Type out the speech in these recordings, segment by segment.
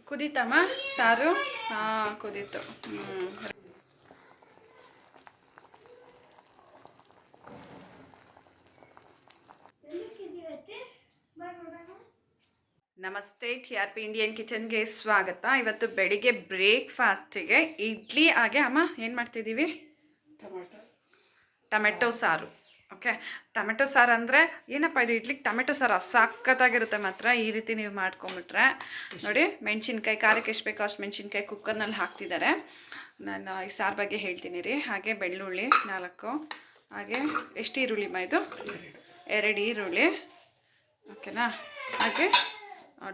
ಕುದೀತಮ್ಮ ಸಾರು? ಕುದೀತು. ನಮಸ್ತೆ, TRP Indian ಕಿಚನ್ಗೆ ಸ್ವಾಗತ. ಇವತ್ತು ಬೆಳಿಗ್ಗೆ ಬ್ರೇಕ್ಫಾಸ್ಟಿಗೆ ಇಡ್ಲಿ ಹಾಗೆ ಅಮ್ಮ ಏನು ಮಾಡ್ತಿದ್ದೀವಿ? ಟೊಮೆಟೊ ಸಾರು. ಓಕೆ, ಟೊಮೆಟೊ ಸಾರು ಅಂದರೆ ಏನಪ್ಪ ಇದು? ಇಡ್ಲಿಗೆ ಟೊಮೆಟೊ ಸಾರು ಸಖತ್ತಾಗಿರುತ್ತೆ ಮಾತ್ರ. ಈ ರೀತಿ ನೀವು ಮಾಡ್ಕೊಂಬಿಟ್ರೆ ನೋಡಿ, ಮೆಣಸಿನ್ಕಾಯಿ ಖಾರಕ್ಕೆ ಎಷ್ಟು ಬೇಕೋ ಅಷ್ಟು ಮೆಣಸಿನ್ಕಾಯಿ ಕುಕ್ಕರ್ನಲ್ಲಿ ಹಾಕ್ತಿದ್ದಾರೆ. ನಾನು ಈ ಸಾರು ಬಗ್ಗೆ ಹೇಳ್ತೀನಿ ರೀ. ಹಾಗೆ ಬೆಳ್ಳುಳ್ಳಿ 4, ಹಾಗೆ ಎಷ್ಟು ಈರುಳ್ಳಿಮ್ಮ ಇದು? 2 ಈರುಳ್ಳಿ. ಓಕೆನಾ? ಹಾಗೆ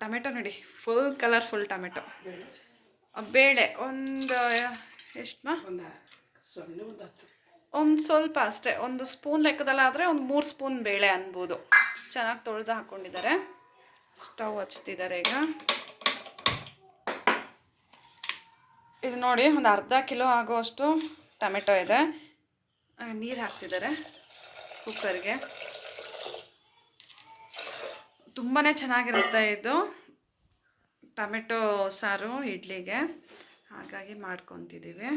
ಟೊಮೆಟೊ ನೋಡಿ, ಫುಲ್ ಕಲರ್ಫುಲ್ ಟೊಮೆಟೊ. ಬೇಳೆ ಒಂದು ಎಷ್ಟಮ್ಮ? ಒಂದು ಸ್ವಲ್ಪ ಅಷ್ಟೇ, 1 ಸ್ಪೂನ್ ಲೆಕ್ಕದಲ್ಲಾದರೆ ಒಂದು 3 ಸ್ಪೂನ್ ಬೇಳೆ ಅನ್ಬೋದು. ಚೆನ್ನಾಗಿ ತೊಳೆದು ಹಾಕ್ಕೊಂಡಿದ್ದಾರೆ. ಸ್ಟವ್ ಹಚ್ತಿದ್ದಾರೆ ಈಗ. ಇದು ನೋಡಿ, ಒಂದು ಅರ್ಧ ಕಿಲೋ ಆಗೋಷ್ಟು ಟೊಮೆಟೊ ಇದೆ. ನೀರು ಹಾಕ್ತಿದ್ದಾರೆ ಕುಕ್ಕರ್ಗೆ. ತುಂಬಾ ಚೆನ್ನಾಗಿರುತ್ತೆ ಇದು ಟೊಮೆಟೊ ಸಾರು ಇಡ್ಲಿಗೆ, ಹಾಗಾಗಿ ಮಾಡ್ಕೊತಿದ್ದೀವಿ.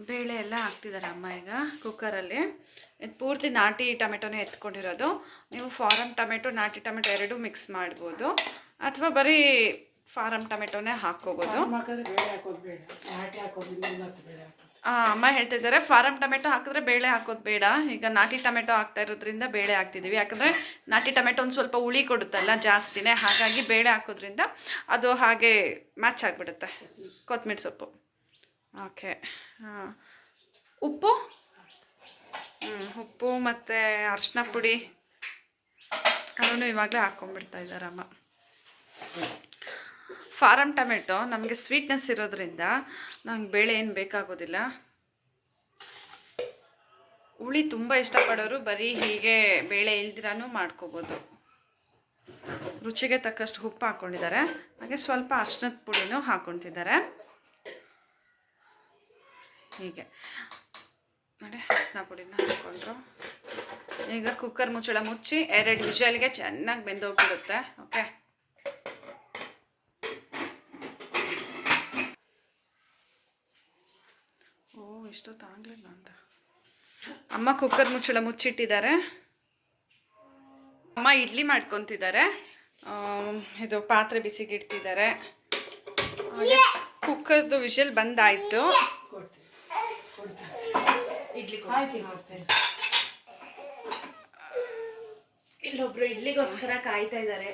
ಬೇಳೆ ಎಲ್ಲ ಹಾಕ್ತಿದ್ದಾರೆ ಅಮ್ಮ ಈಗ ಕುಕ್ಕರಲ್ಲಿ. ಇದು ಪೂರ್ತಿ ನಾಟಿ ಟೊಮೆಟೊನೇ ಎತ್ಕೊಂಡಿರೋದು. ನೀವು ಫಾರಮ್ ಟೊಮೆಟೊ, ನಾಟಿ ಟೊಮೆಟೊ ಎರಡೂ ಮಿಕ್ಸ್ ಮಾಡ್ಬೋದು, ಅಥವಾ ಬರೀ ಫಾರಮ್ ಟೊಮೆಟೊನೇ ಹಾಕ್ಕೋಬೋದು. ಅಮ್ಮ ಹೇಳ್ತಿದ್ದಾರೆ ಫಾರಮ್ ಟೊಮೆಟೊ ಹಾಕಿದ್ರೆ ಬೇಳೆ ಹಾಕೋದು ಬೇಡ, ಈಗ ನಾಟಿ ಟೊಮೆಟೊ ಹಾಕ್ತಾ ಇರೋದ್ರಿಂದ ಬೇಳೆ ಹಾಕ್ತಿದ್ದೀವಿ. ಯಾಕಂದರೆ ನಾಟಿ ಟೊಮೆಟೊ ಒಂದು ಸ್ವಲ್ಪ ಹುಳಿ ಕೊಡುತ್ತಲ್ಲ ಜಾಸ್ತಿನೇ, ಹಾಗಾಗಿ ಬೇಳೆ ಹಾಕೋದ್ರಿಂದ ಅದು ಹಾಗೆ ಮ್ಯಾಚ್ ಆಗಿಬಿಡುತ್ತೆ. ಕೊತ್ತಂಬರಿ ಸೊಪ್ಪು. ಓಕೆ, ಉಪ್ಪು ಉಪ್ಪು ಮತ್ತು ಅರಿಶಿನ ಪುಡಿ ಅದನ್ನು ಇವಾಗಲೇ ಹಾಕ್ಕೊಂಡ್ಬಿಡ್ತಾ ಇದ್ದಾರಮ್ಮ. ಫಾರಮ್ ಟೊಮೆಟೊ ನಮಗೆ ಸ್ವೀಟ್ನೆಸ್ ಇರೋದ್ರಿಂದ ನಂಗೆ ಬೇಳೆ ಏನು ಬೇಕಾಗೋದಿಲ್ಲ. ಹುಳಿ ತುಂಬ ಇಷ್ಟಪಡೋರು ಬರೀ ಹೀಗೆ ಬೇಳೆ ಇಲ್ದಿರಾನು ಮಾಡ್ಕೋಬೋದು. ರುಚಿಗೆ ತಕ್ಕಷ್ಟು ಉಪ್ಪು ಹಾಕ್ಕೊಂಡಿದ್ದಾರೆ. ಹಾಗೆ ಸ್ವಲ್ಪ ಅರಿಶಿನದ ಪುಡಿನೂ ಹಾಕ್ಕೊತಿದ್ದಾರೆ. ಹೀಗೆ ನೋಡಿ, ಅರಿಶಿನ ಪುಡಿನ ಹಾಕ್ಕೊಂಡ್ರು. ಈಗ ಕುಕ್ಕರ್ ಮುಚ್ಚಳ ಮುಚ್ಚಿ 2 ವಿಷಲ್ಗೆ ಚೆನ್ನಾಗಿ ಬೆಂದೋಗ್ಬಿಡುತ್ತೆ. ಓಕೆ, ಇಷ್ಟೊತ್ತಾಗಲಿಲ್ಲ ಅಂತ ಅಮ್ಮ ಕುಕ್ಕರ್ ಮುಚ್ಚಳ ಮುಚ್ಚಿಟ್ಟಿದ್ದಾರೆ. ಅಮ್ಮ ಇಡ್ಲಿ ಮಾಡ್ಕೊತಿದ್ದಾರೆ. ಇದು ಪಾತ್ರೆ ಬಿಸಿಗೆ ಇಡ್ತಿದ್ದಾರೆ. ಹಾಗೆ ಕುಕ್ಕರ್ದು ವಿಷಲ್ ಬಂದಾಯಿತು. ಇಲ್ಲೊಬ್ರು ಇಡ್ಲಿಗೋಸ್ಕರ ಕಾಯ್ತಾ ಇದ್ದಾರೆ.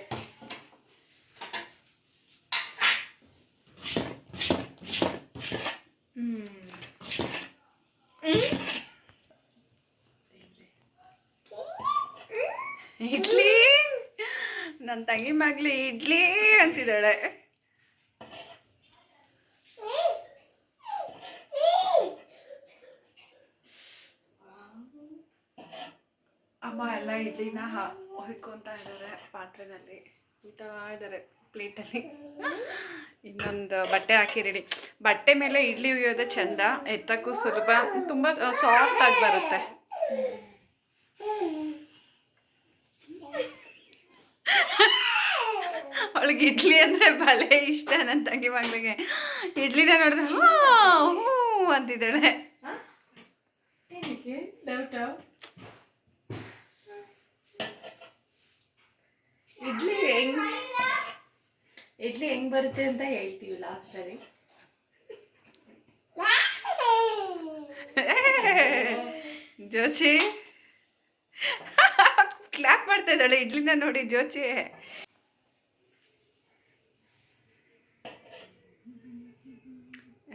ಇಡ್ಲಿ, ನನ್ನ ತಂಗಿ ಮಗ್ಲಿ ಇಡ್ಲಿ ಅಂತಿದ್ದಾಳೆ. ಅಮ್ಮ ಎಲ್ಲ ಇಡ್ಲಿನ ಹೊಯ್ಕೊಂತ ಇದ್ದಾರೆ ಪಾತ್ರೆನಲ್ಲಿ, ಹುಯ್ತಾ ಇದ್ದಾರೆ ಪ್ಲೇಟಲ್ಲಿ. ಇನ್ನೊಂದು ಬಟ್ಟೆ ಹಾಕಿ ರೆಡಿ. ಬಟ್ಟೆ ಮೇಲೆ ಇಡ್ಲಿ ಹುಯ್ಯೋದೇ ಚೆಂದ, ಎತ್ತಕ್ಕೂ ಸುಲಭ, ತುಂಬ ಸಾಫ್ಟ್ ಆಗಿ ಬರುತ್ತೆ. ಅವಳಿಗೆ ಇಡ್ಲಿ ಅಂದರೆ ಭಲೇ ಇಷ್ಟ. ನನ್ನ ತಂಗಿ ಮಗಳಿಗೆ ಇಡ್ಲಿನ ನೋಡಿದ್ರೆ ಹ್ಞೂ ಅಂತಿದ್ದಾಳೆ. ಇಡ್ಲಿ ಹೆಂಗ್ ಬರುತ್ತೆ ಅಂತ ಹೇಳ್ತೀವಿ ಲಾಸ್ಟಲ್ಲಿ. ಜೋಚಿ ಕ್ಲಾಪ್ ಮಾಡ್ತಾ ಇದ್ದಾಳೆ ಇಡ್ಲಿನ ನೋಡಿ. ಜೋಚಿ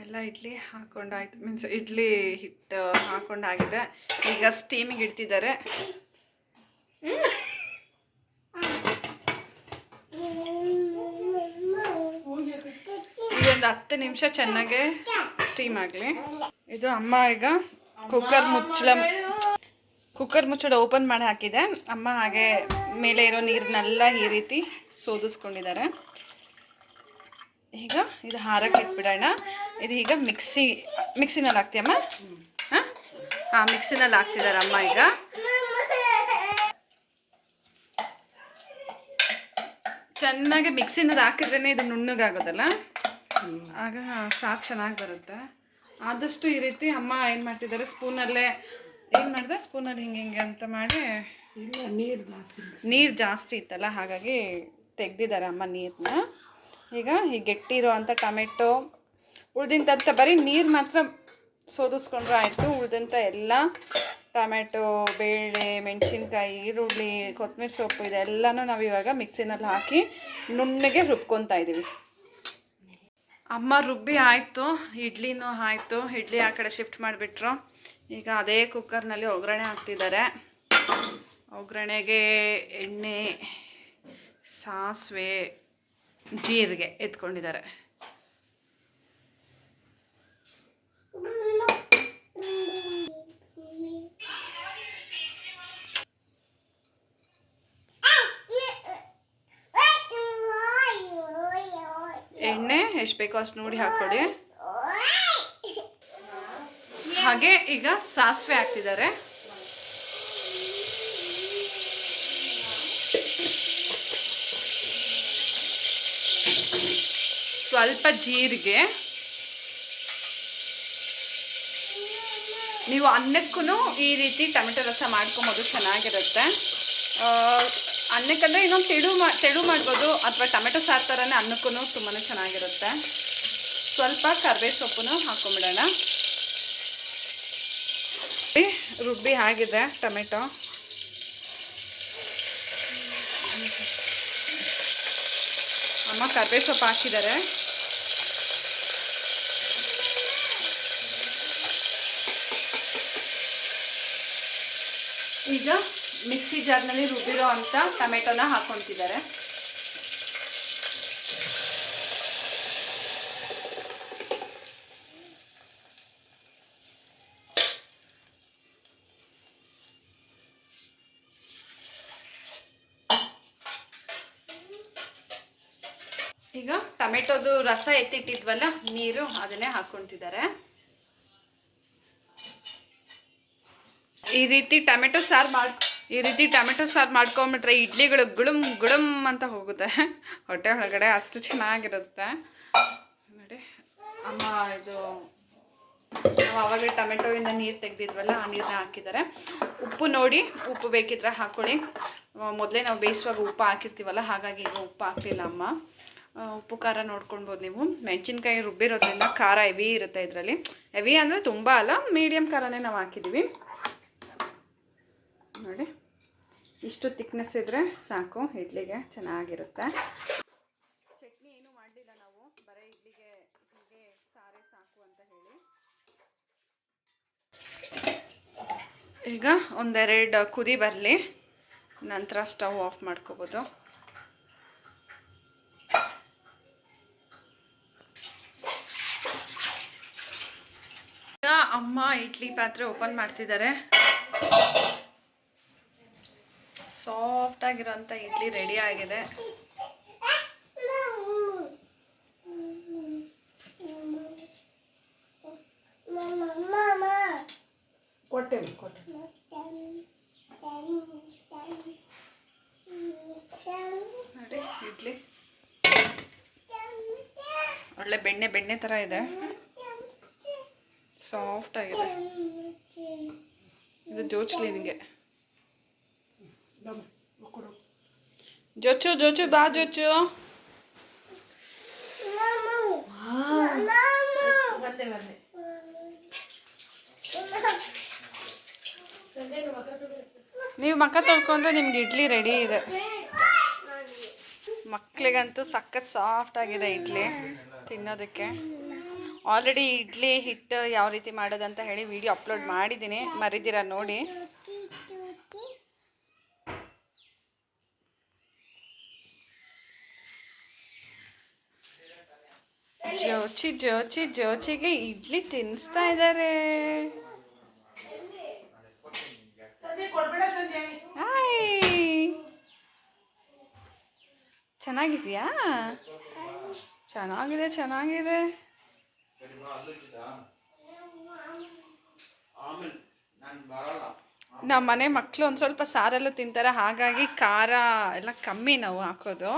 ಎಲ್ಲ ಇಡ್ಲಿ ಹಾಕೊಂಡಾಯ್ತು, ಮೀನ್ಸ್ ಇಡ್ಲಿ ಹಿಟ್ಟು ಹಾಕೊಂಡಾಗಿದೆ. ಈಗ ಸ್ಟೀಮಿಗೆ ಇಡ್ತಿದ್ದಾರೆ. ಇದೊಂದು 10 ನಿಮಿಷ ಚೆನ್ನಾಗೆ ಸ್ಟೀಮ್ ಆಗಲಿ. ಇದು ಅಮ್ಮ ಈಗ ಕುಕ್ಕರ್ ಮುಚ್ಚಳ ಓಪನ್ ಮಾಡಿ ಹಾಕಿದೆ. ಅಮ್ಮ ಹಾಗೆ ಮೇಲೆ ಇರೋ ನೀರನ್ನೆಲ್ಲ ಈ ರೀತಿ ಸೋದಿಸ್ಕೊಂಡಿದ್ದಾರೆ. ಈಗ ಇದು ಹಾರಕ್ಕೆ ಇಟ್ಬಿಡೋಣ. ಇದು ಈಗ ಮಿಕ್ಸಿನಲ್ಲಿ ಹಾಕ್ತೀಯಮ್ಮ? ಹಾಂ, ಮಿಕ್ಸಿನಲ್ಲಿ ಹಾಕ್ತಿದ್ದಾರೆ ಅಮ್ಮ. ಈಗ ಚೆನ್ನಾಗಿ ಮಿಕ್ಸಿನದು ಹಾಕಿದ್ರೇ ಇದು ನುಣ್ಣಗಾಗೋದಲ್ಲ, ಆಗ ಸಾರು ಚೆನ್ನಾಗಿ ಬರುತ್ತೆ. ಆದಷ್ಟು ಈ ರೀತಿ ಅಮ್ಮ ಏನು ಮಾಡ್ತಿದ್ದಾರೆ, ಸ್ಪೂನಲ್ಲೇ ಏನು ಮಾಡಿದೆ, ಸ್ಪೂನಲ್ಲಿ ಹಿಂಗೆ ಹಿಂಗೆ ಅಂತ ಮಾಡಿ, ನೀರು ಜಾಸ್ತಿ ಇತ್ತಲ್ಲ ಹಾಗಾಗಿ ತೆಗ್ದಿದ್ದಾರೆ ಅಮ್ಮ ನೀರನ್ನ. ಈಗ ಈ ಗಟ್ಟಿ ಇರೋ ಅಂಥ ಟೊಮೆಟೊ ಉಳ್ದಿಂತ ಬರೀ ನೀರು ಮಾತ್ರ ಸೋದಿಸ್ಕೊಂಡ್ರೆ ಆಯಿತು. ಉಳ್ದಂಥ ಎಲ್ಲ ಟೊಮೆಟೊ, ಬೇಳೆ, ಮೆಣಸಿನ್ಕಾಯಿ, ಈರುಳ್ಳಿ, ಕೊತ್ತಂಬರಿ ಸೊಪ್ಪು ಇದೆಲ್ಲನೂ ನಾವು ಇವಾಗ ಮಿಕ್ಸಿನಲ್ಲಿ ಹಾಕಿ ನುಣ್ಣಗೆ ರುಬ್ಕೊತಾ ಇದ್ದೀವಿ. ಅಮ್ಮ ರುಬ್ಬಿ ಆಯಿತು, ಇಡ್ಲಿನೂ ಆಯಿತು. ಇಡ್ಲಿ ಆ ಕಡೆ ಶಿಫ್ಟ್ ಮಾಡಿಬಿಟ್ರು. ಈಗ ಅದೇ ಕುಕ್ಕರ್ನಲ್ಲಿ ಒಗ್ಗರಣೆ ಹಾಕ್ತಿದ್ದಾರೆ. ಒಗ್ಗರಣೆಗೆ ಎಣ್ಣೆ, ಸಾಸಿವೆ, ಜೀರಿಗೆ ಎತ್ಕೊಂಡಿದ್ದಾರೆ. ಎಣ್ಣೆ ಎಷ್ಟು ಬೇಕೋ ಅಷ್ಟು ನೋಡಿ ಹಾಕ್ಕೊಡಿ. ಹಾಗೆ ಈಗ ಸಾಸಿವೆ ಹಾಕ್ತಿದ್ದಾರೆ. ಸ್ವಲ್ಪ ಜೀರಿಗೆ. ನೀವು ಅನ್ನಕ್ಕೂ ಈ ರೀತಿ ಟೊಮೆಟೊ ರಸ ಮಾಡ್ಕೊಬೋದು, ಚೆನ್ನಾಗಿರುತ್ತೆ. ಅನ್ನಕ್ಕಂದರೆ ಇನ್ನೊಂದು ತೆಳು ಮಾಡ್ಬೋದು, ಅಥವಾ ಟೊಮೆಟೊ ಸಾರು ಥರನೇ ಅನ್ನಕ್ಕೂ ತುಂಬಾ ಚೆನ್ನಾಗಿರುತ್ತೆ. ಸ್ವಲ್ಪ ಕರಿಬೇವು ಸೊಪ್ಪನ್ನು ಹಾಕ್ಕೊಂಬಿಡೋಣ. ರುಬ್ಬಿ ಆಗಿದೆ ಟೊಮೆಟೊ. ಅಮ್ಮ ಕರಿಬೇವು ಸೊಪ್ಪು ಹಾಕಿದ್ದಾರೆ. ಈಗ ಮಿಕ್ಸಿ ಜಾರ್ನಲ್ಲಿ ರುಬ್ಬಿರೋ ಅಂಥ ಟೊಮೆಟೊನ ಹಾಕ್ಕೊತಿದ್ದಾರೆ. ಈಗ ಟೊಮೆಟೊದು ರಸ ಎತ್ತಿಟ್ಟಿದ್ವಲ್ಲ ನೀರು, ಅದನ್ನೇ ಹಾಕ್ಕೊತಿದ್ದಾರೆ. ಈ ರೀತಿ ಟೊಮೆಟೊ ಸಾರು ಮಾಡ್ಕೊಂಬಿಟ್ರೆ ಇಡ್ಲಿಗಳು ಗುಳುಮ್ ಗುಳುಮ್ ಅಂತ ಹೋಗುತ್ತೆ ಹೊಟ್ಟೆ ಒಳಗಡೆ, ಅಷ್ಟು ಚೆನ್ನಾಗಿರುತ್ತೆ ನೋಡಿ. ಅಮ್ಮ ಇದು ನಾವು ಆವಾಗಲೇ ಟೊಮೆಟೊಯಿಂದ ನೀರು ತೆಗೆದಿದ್ವಲ್ಲ, ಆ ನೀರನ್ನ ಹಾಕಿದ್ದಾರೆ. ಉಪ್ಪು ನೋಡಿ, ಉಪ್ಪು ಬೇಕಿದ್ರೆ ಹಾಕ್ಕೊಳ್ಳಿ. ಮೊದಲೇ ನಾವು ಬೇಯಿಸುವಾಗ ಉಪ್ಪು ಹಾಕಿರ್ತೀವಲ್ಲ, ಹಾಗಾಗಿ ಈಗ ಉಪ್ಪು ಹಾಕಲಿಲ್ಲ ಅಮ್ಮ. ಉಪ್ಪು ಖಾರ ನೋಡ್ಕೊಳ್ಬೋದು ನೀವು. ಮೆಣಸಿನ್ಕಾಯಿ ರುಬ್ಬಿರೋದ್ರಿಂದ ಖಾರ ಹೆವಿ ಇರುತ್ತೆ ಇದರಲ್ಲಿ. ಹೆವಿ ಅಂದರೆ ತುಂಬ ಅಲ್ಲ, ಮೀಡಿಯಮ್ ಖಾರನೇ ನಾವು ಹಾಕಿದ್ದೀವಿ ನೋಡಿ. ಇಷ್ಟು ತಿಕ್ನೆಸ್ ಇದ್ದರೆ ಸಾಕು, ಇಡ್ಲಿಗೆ ಚೆನ್ನಾಗಿರುತ್ತೆ. ಚಟ್ನಿ ಏನೂ ಮಾಡಲಿಲ್ಲ ನಾವು, ಬರೀ ಇಡ್ಲಿಗೆ ಹೀಗೆ ಸಾರೇ ಸಾಕು ಅಂತ ಹೇಳಿ. ಈಗ ಒಂದೆರಡು ಕುದಿ ಬರಲಿ, ನಂತರ ಸ್ಟವ್ ಆಫ್ ಮಾಡ್ಕೋಬೋದು. ಈಗ ಅಮ್ಮ ಇಡ್ಲಿ ಪಾತ್ರೆ ಓಪನ್ ಮಾಡ್ತಿದ್ದಾರೆ. ಸಾಫ್ಟ್ ಆಗಿರೋಂಥ ಇಡ್ಲಿ ರೆಡಿ ಆಗಿದೆ. ನೋಡಿ ಇಡ್ಲಿ ಒಳ್ಳೆ ಬೆಣ್ಣೆ ಥರ ಇದೆ, ಸಾಫ್ಟ್ ಆಗಿದೆ. ಇದು ಜೋಚ್ಲಿ ನಿಮಗೆ. ಜೋಚು ಬಾ ಜೋಚು. ನೀವು ಮಕ್ಕ ತೊಳ್ಕೊಂಡ್ರೆ ನಿಮ್ಗೆ ಇಡ್ಲಿ ರೆಡಿ ಇದೆ. ಮಕ್ಕಳಿಗಂತೂ ಸಖತ್ ಸಾಫ್ಟ್ ಆಗಿದೆ ಇಡ್ಲಿ ತಿನ್ನೋದಕ್ಕೆ. ಆಲ್ರೆಡಿ ಇಡ್ಲಿ ಹಿಟ್ಟು ಯಾವ ರೀತಿ ಮಾಡೋದಂತ ಹೇಳಿ ವಿಡಿಯೋ ಅಪ್ಲೋಡ್ ಮಾಡಿದ್ದೀನಿ, ಮರಿದಿರ ನೋಡಿ. ಜೋಚಿಗೆ ಇಡ್ಲಿ ತಿನ್ನಿಸ್ತಾ ಇದ್ದಾರೆ. ಚೆನ್ನಾಗಿದೆಯಾ? ಚೆನ್ನಾಗಿದೆ. ನಮ್ಮ ಮನೆ ಮಕ್ಕಳು ಒಂದು ಸ್ವಲ್ಪ ಸಾರೆಲ್ಲ ತಿಂತಾರೆ, ಹಾಗಾಗಿ ಖಾರ ಎಲ್ಲ ಕಮ್ಮಿ ನಾವು ಹಾಕೋದು.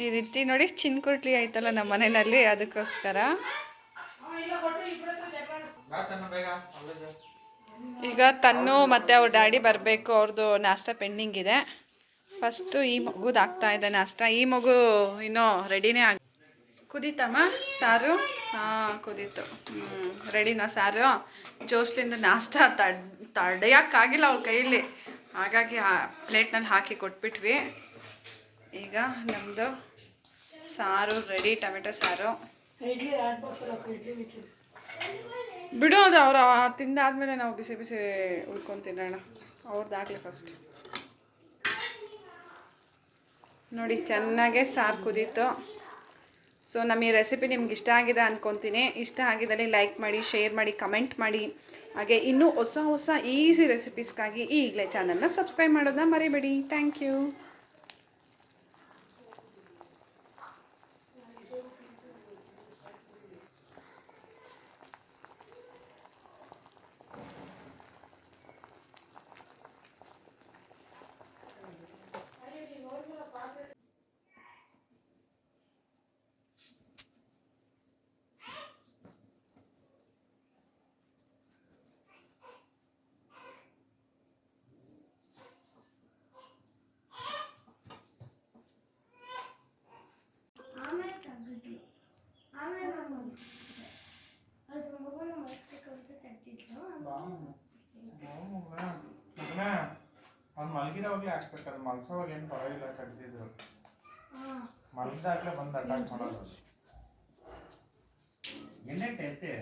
ಈ ರೀತಿ ನೋಡಿ ಚಿನ್ಕುಟ್ಲಿ ಆಯ್ತಲ್ಲ ನಮ್ಮ ಮನೆಯಲ್ಲಿ, ಅದಕ್ಕೋಸ್ಕರ ಈಗ ತನ್ನು ಮತ್ತು ಅವ್ರ ಡ್ಯಾಡಿ ಬರಬೇಕು. ಅವ್ರದ್ದು ನಾಷ್ಟ ಪೆಂಡಿಂಗ್ ಇದೆ. ಫಸ್ಟು ಈ ಮಗುದು ಆಗ್ತಾ ಇದೆ ನಾಷ್ಟ. ಈ ಮಗು ಇನ್ನೂ ರೆಡಿನೇ ಆಗಿ ಕುದೀತಮ್ಮ ಸಾರು. ಹಾಂ ಕುದೀತು. ರೆಡಿನಾ ಸಾರು? ಜೋಸ್ಲಿಂದ ನಾಷ್ಟ ತಡೆಯೋಕ್ಕಾಗಿಲ್ಲ ಅವ್ಳ ಕೈಯಲ್ಲಿ, ಹಾಗಾಗಿ ಪ್ಲೇಟ್ನಲ್ಲಿ ಹಾಕಿ ಕೊಟ್ಬಿಟ್ವಿ. ಈಗ ನಮ್ಮದು ಸಾರು ರೆಡಿ, ಟೊಮೆಟೊ ಸಾರು. ಬಿಡು, ಅದು ಅವ್ರು ತಿಂದಾದ್ಮೇಲೆ ನಾವು ಬಿಸಿ ಬಿಸಿ ಉಳ್ಕೊಂಡು ತಿನ್ನೋಣ. ಅವ್ರದ್ದಾಗಲಿ ಫಸ್ಟ್. ನೋಡಿ ಚೆನ್ನಾಗೆ ಸಾರು ಕುದೀತು. ಸೊ ನಮ್ಮ ಈ ರೆಸಿಪಿ ನಿಮ್ಗೆ ಇಷ್ಟ ಆಗಿದೆ ಅಂದ್ಕೊತೀನಿ. ಇಷ್ಟ ಆಗಿದ್ದಲ್ಲಿ ಲೈಕ್ ಮಾಡಿ, ಶೇರ್ ಮಾಡಿ, ಕಮೆಂಟ್ ಮಾಡಿ. ಹಾಗೆ ಇನ್ನೂ ಹೊಸ ಹೊಸ ಈಸಿ ರೆಸಿಪೀಸ್ಗಾಗಿ ಈಗಲೇ ಚಾನಲ್ನ ಸಬ್ಸ್ಕ್ರೈಬ್ ಮಾಡೋದನ್ನ ಮರಿಬೇಡಿ. Thank you. ಅವ್ನು ಮಲಗಿರೋವಾಗಲೇ ಹಾಕ್ಬೇಕು. ಅದು ಮಲ್ಸೋವಾಗ ಏನು ಪರವಾಗಿಲ್ಲ, ಕಟ್ತಿದ್ರು. ಮಲಗ್ದಾಗಲೇ ಬಂದು ಅಟ್ಯಾಕ್ ಮಾಡೋದು. ಎಲ್ಲೈತೆ